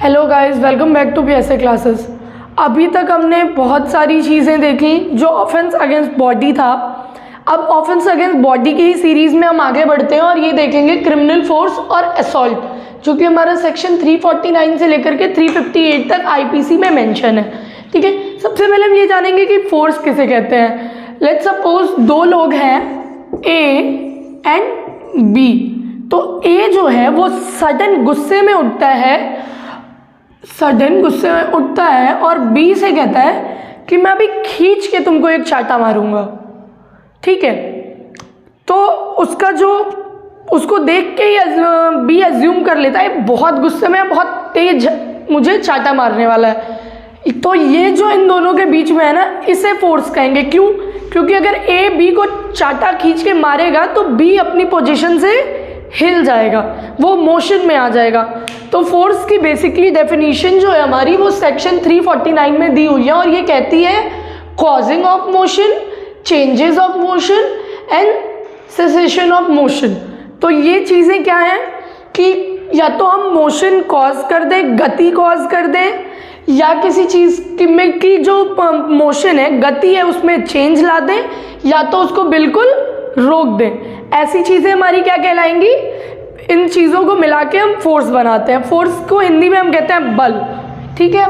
Hello guys, welcome back to PSA classes. अभी तक हमने बहुत सारी चीज़ें देखी जो ऑफेंस अगेंस्ट बॉडी था। अब ऑफेंस अगेंस्ट बॉडी की ही सीरीज़ में हम आगे बढ़ते हैं और ये देखेंगे क्रिमिनल फोर्स और असॉल्ट, जो कि हमारा सेक्शन 349 से लेकर के 358 तक IPC में मेंशन है। ठीक है, सबसे पहले हम ये जानेंगे कि फोर्स किसे कहते हैं। लेट्स सपोज दो लोग हैं A एंड B। तो A जो है वो सडन गुस्से में उठता है और B से कहता है कि मैं अभी खींच के तुमको एक चाटा मारूंगा। ठीक है, तो उसको देख के ही B अज्यूम कर लेता है बहुत गुस्से में, बहुत तेज मुझे चाटा मारने वाला है। तो ये जो इन दोनों के बीच में है ना, इसे फोर्स कहेंगे। क्यों? क्योंकि अगर A B को चाटा खींच के मारेगा तो B अपनी पोजीशन से हिल जाएगा, वो मोशन में आ जाएगा। तो फोर्स की बेसिकली डेफिनेशन जो है हमारी, वो सेक्शन 349 में दी हुई है और ये कहती है causing of motion, changes of motion and cessation of motion. तो ये चीज़ें क्या हैं कि या तो हम मोशन कॉज कर दें, गति कॉज कर दें, या किसी चीज़ में की जो मोशन है, गति है, उसमें चेंज ला दें, या तो उसको बिल्कुल रोक दें। ऐसी चीज़ें हमारी क्या कहलाएंगी? इन चीज़ों को मिला के हम फोर्स बनाते हैं। फोर्स को हिंदी में हम कहते हैं बल। ठीक है,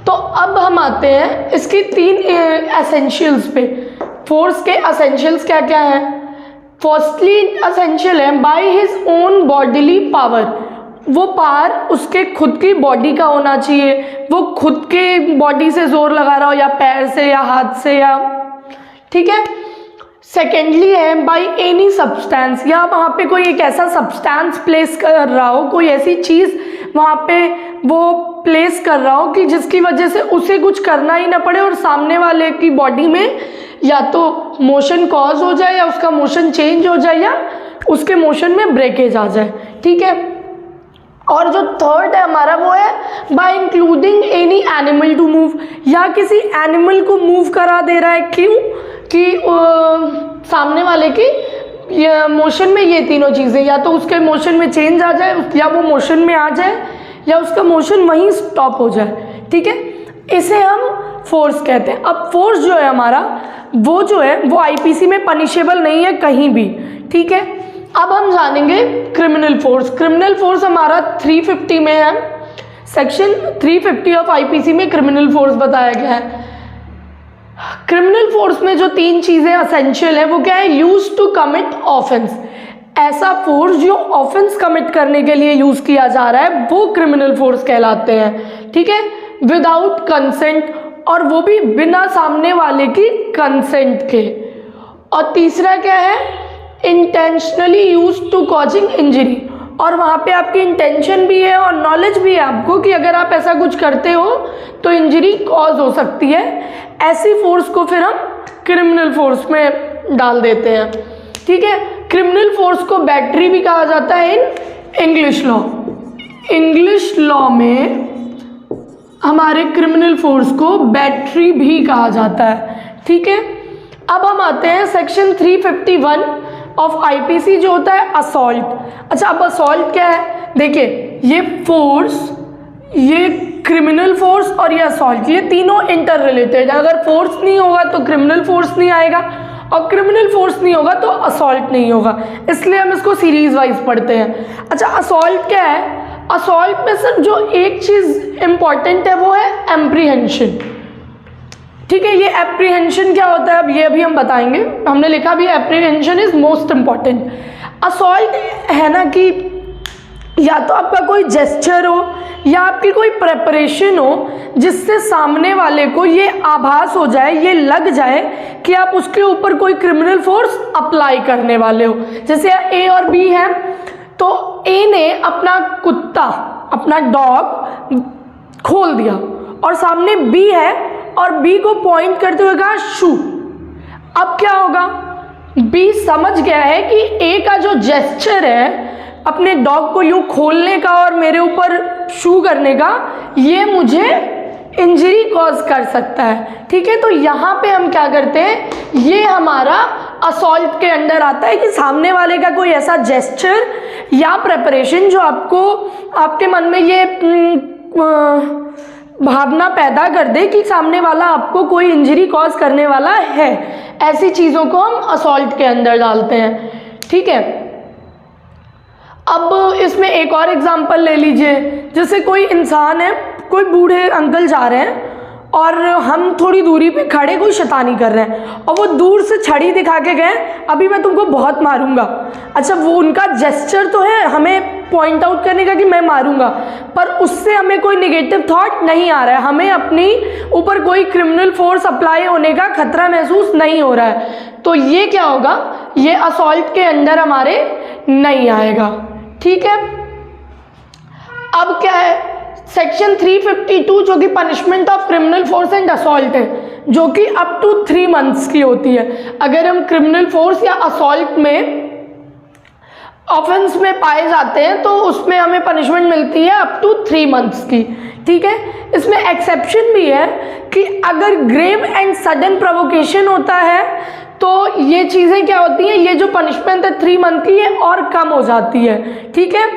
तो अब हम आते हैं इसकी 3 एसेंशियल्स पे। फोर्स के एसेंशियल्स क्या क्या हैं? फर्स्टली एसेंशियल है by his own bodily power. वो पावर उसके खुद की बॉडी का होना चाहिए, वो खुद के बॉडी से जोर लगा रहा हो, या पैर से या हाथ से, या ठीक है। सेकेंडली है बाई एनी सब्सटेंस, या वहाँ पे कोई एक ऐसा सब्सटेंस प्लेस कर रहा हो, कोई ऐसी चीज़ वहाँ पे वो प्लेस कर रहा हो कि जिसकी वजह से उसे कुछ करना ही ना पड़े और सामने वाले की बॉडी में या तो मोशन कॉज हो जाए, या उसका मोशन चेंज हो जाए, या उसके मोशन में ब्रेकेज आ जाए। ठीक है, और जो थर्ड है हमारा वो है by including any animal to move, या किसी एनिमल को मूव करा दे रहा है। क्यों? कि सामने वाले की मोशन में ये तीनों चीज़ें, या तो उसके मोशन में चेंज आ जाए, या वो मोशन में आ जाए, या उसका मोशन वहीं स्टॉप हो जाए। ठीक है, इसे हम फोर्स कहते हैं। अब फोर्स जो है हमारा, वो जो है वो IPC में पनिशेबल नहीं है कहीं भी। ठीक है, अब हम जानेंगे क्रिमिनल फोर्स। क्रिमिनल फोर्स हमारा 350 में है, सेक्शन 350 ऑफ IPC में क्रिमिनल फोर्स बताया गया है। क्रिमिनल फोर्स में जो 3 चीज़ें असेंशियल है वो क्या है? Use to commit offence. ऐसा फोर्स जो ऑफेंस कमिट करने के लिए यूज किया जा रहा है वो क्रिमिनल फोर्स कहलाते हैं। ठीक है, विदाउट कंसेंट, और वो भी बिना सामने वाले की कंसेंट के। और तीसरा क्या है? Intentionally use to causing injury, और वहाँ पे आपकी इंटेंशन भी है और नॉलेज भी है आपको कि अगर आप ऐसा कुछ करते हो तो इंजरी कॉज हो सकती है। ऐसी फोर्स को फिर हम क्रिमिनल फोर्स में डाल देते हैं। ठीक है, क्रिमिनल फोर्स को बैटरी भी कहा जाता है in English law. English law में हमारे क्रिमिनल फोर्स को बैटरी भी कहा जाता है। ठीक है, अब हम आते हैं सेक्शन 351 ऑफ IPC जो होता है असॉल्ट। अच्छा, अब असॉल्ट क्या है? देखिए, ये फोर्स, ये क्रिमिनल फोर्स और ये असॉल्ट, ये तीनों इंटर रिलेटेड है। अगर फोर्स नहीं होगा तो क्रिमिनल फोर्स नहीं आएगा, और क्रिमिनल फोर्स नहीं होगा तो असॉल्ट नहीं होगा। इसलिए हम इसको सीरीज वाइज पढ़ते हैं। अच्छा, असॉल्ट क्या है? असॉल्ट में सिर्फ जो एक चीज़ इंपॉर्टेंट है वो है एप्रीहेंशन। ठीक है, ये एप्रीहेंशन क्या होता है अब ये भी हम बताएंगे। हमने लिखा भी apprehension is most important. Assault है ना कि या तो आपका कोई जेस्चर हो या आपकी कोई प्रेपरेशन हो जिससे सामने वाले को ये आभास हो जाए, ये लग जाए कि आप उसके ऊपर कोई क्रिमिनल फोर्स अप्लाई करने वाले हो। जैसे A और B है, तो A ने अपना कुत्ता, अपना डॉग खोल दिया, और सामने B है और B को पॉइंट करते हुए कहा शू। अब क्या होगा? B समझ गया है कि A का जो जेस्चर है अपने डॉग को यूं खोलने का और मेरे ऊपर शू करने का, ये मुझे इंजरी कॉज कर सकता है। ठीक है, तो यहाँ पे हम क्या करते हैं, ये हमारा असॉल्ट के अंडर आता है कि सामने वाले का कोई ऐसा जेस्चर या प्रेपरेशन जो आपको, आपके मन में ये भावना पैदा कर दे कि सामने वाला आपको कोई इंजरी कॉज करने वाला है। ऐसी चीज़ों को हम असॉल्ट के अंदर डालते हैं, ठीक है। अब इसमें एक और एग्जांपल ले लीजिए, जैसे कोई इंसान है, कोई बूढ़े अंकल जा रहे हैं और हम थोड़ी दूरी पे खड़े कोई शैतानी कर रहे हैं और वो दूर से छड़ी दिखा के गए, अभी मैं तुमको बहुत मारूंगा। अच्छा, वो उनका जेस्चर तो है हमें पॉइंट आउट करने का कि मैं मारूंगा, पर उससे हमें कोई नेगेटिव थॉट नहीं आ रहा है, हमें अपनी ऊपर कोई क्रिमिनल फोर्स अप्लाई होने का खतरा महसूस नहीं हो रहा है। तो ये क्या होगा, ये असॉल्ट के अंदर हमारे नहीं आएगा, ठीक है। अब क्या है, सेक्शन 352 जो कि punishment of criminal force and assault है, जो कि अप टू 3 मंथ्स की होती है। अगर हम क्रिमिनल फोर्स या असॉल्ट में ऑफेंस में पाए जाते हैं तो उसमें हमें पनिशमेंट मिलती है अप टू 3 मंथ्स की, ठीक है। इसमें एक्सेप्शन भी है कि अगर ग्रेव एंड सडन प्रोवोकेशन होता है तो ये चीज़ें क्या होती हैं, ये जो पनिशमेंट है 3 मंथ की, ये और कम हो जाती है, ठीक है।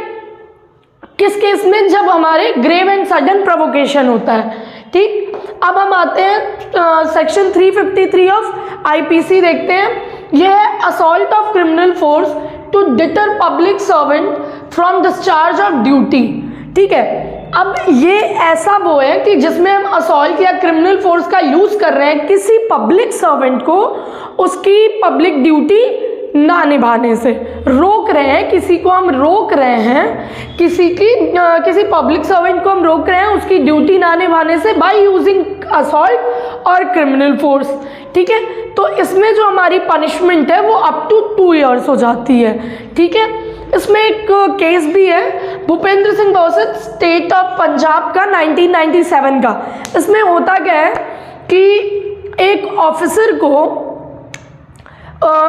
किस केस में, जब हमारे ग्रेव एंड सडन प्रोवोकेशन होता है, ठीक। अब हम आते हैं सेक्शन 353 ऑफ आईपीसी देखते हैं। यह है assault of criminal force to deter public servant from discharge of duty, ठीक है। अब ये ऐसा वो है कि जिसमें हम असॉल्ट या क्रिमिनल फोर्स का यूज कर रहे हैं किसी पब्लिक सर्वेंट को उसकी पब्लिक ड्यूटी ना निभाने से, रोक रहे हैं किसी को, हम रोक रहे हैं किसी पब्लिक सर्वेंट को हम रोक रहे हैं उसकी ड्यूटी ना निभाने से बाय यूजिंग असॉल्ट और क्रिमिनल फोर्स, ठीक है। तो इसमें जो हमारी पनिशमेंट है वो अप टू 2 इयर्स हो जाती है, ठीक है। इसमें एक केस भी है Bhupendra Singh versus state of Punjab का 1997 का। इसमें होता क्या है कि एक ऑफिसर को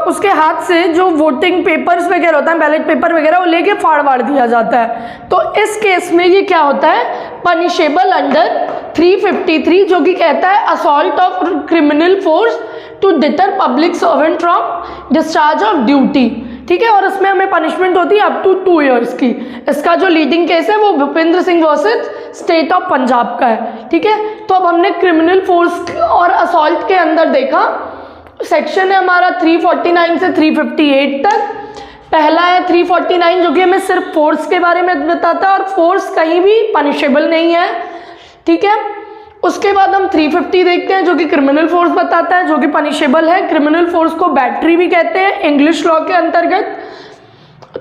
उसके हाथ से जो वोटिंग पेपर्स वगैरह होता है, बैलेट पेपर वगैरह, वो लेके फाड़ दिया जाता है। तो इस केस में ये क्या होता है, पनिशेबल अंडर 353, जो कि कहता है assault of criminal force to deter public servant from discharge of duty, ठीक है। और इसमें हमें पनिशमेंट होती है अप टू 2 इयर्स की। इसका जो लीडिंग केस है वो Bhupendra Singh versus state of Punjab का है, ठीक है। तो अब हमने क्रिमिनल फोर्स और असॉल्ट के अंदर देखा, सेक्शन है हमारा 349 से 358 तक। पहला है 349 जो कि हमें सिर्फ फोर्स के बारे में बताता है और फोर्स कहीं भी पनिशेबल नहीं है, ठीक है। उसके बाद हम 350 देखते हैं जो कि क्रिमिनल फोर्स बताता है, जो कि पनिशेबल है। क्रिमिनल फोर्स को बैटरी भी कहते हैं इंग्लिश लॉ के अंतर्गत।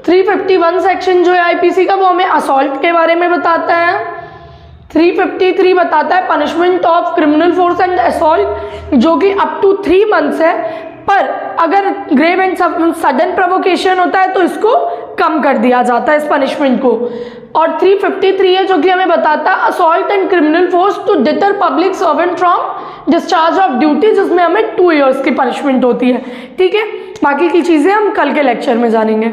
351 सेक्शन जो है आईपीसी का, वो हमें असॉल्ट के बारे में बताता है। 353 बताता है punishment of criminal force and assault, जो कि अप टू 3 मंथ्स है, पर अगर ग्रेव एंड सडन प्रोवोकेशन होता है तो इसको कम कर दिया जाता है इस पनिशमेंट को। और 353 है जो कि हमें बताता है assault and criminal force to deter public servant from discharge of duty, जिसमें हमें 2 इयर्स की पनिशमेंट होती है, ठीक है। बाकी की चीज़ें हम कल के लेक्चर में जानेंगे।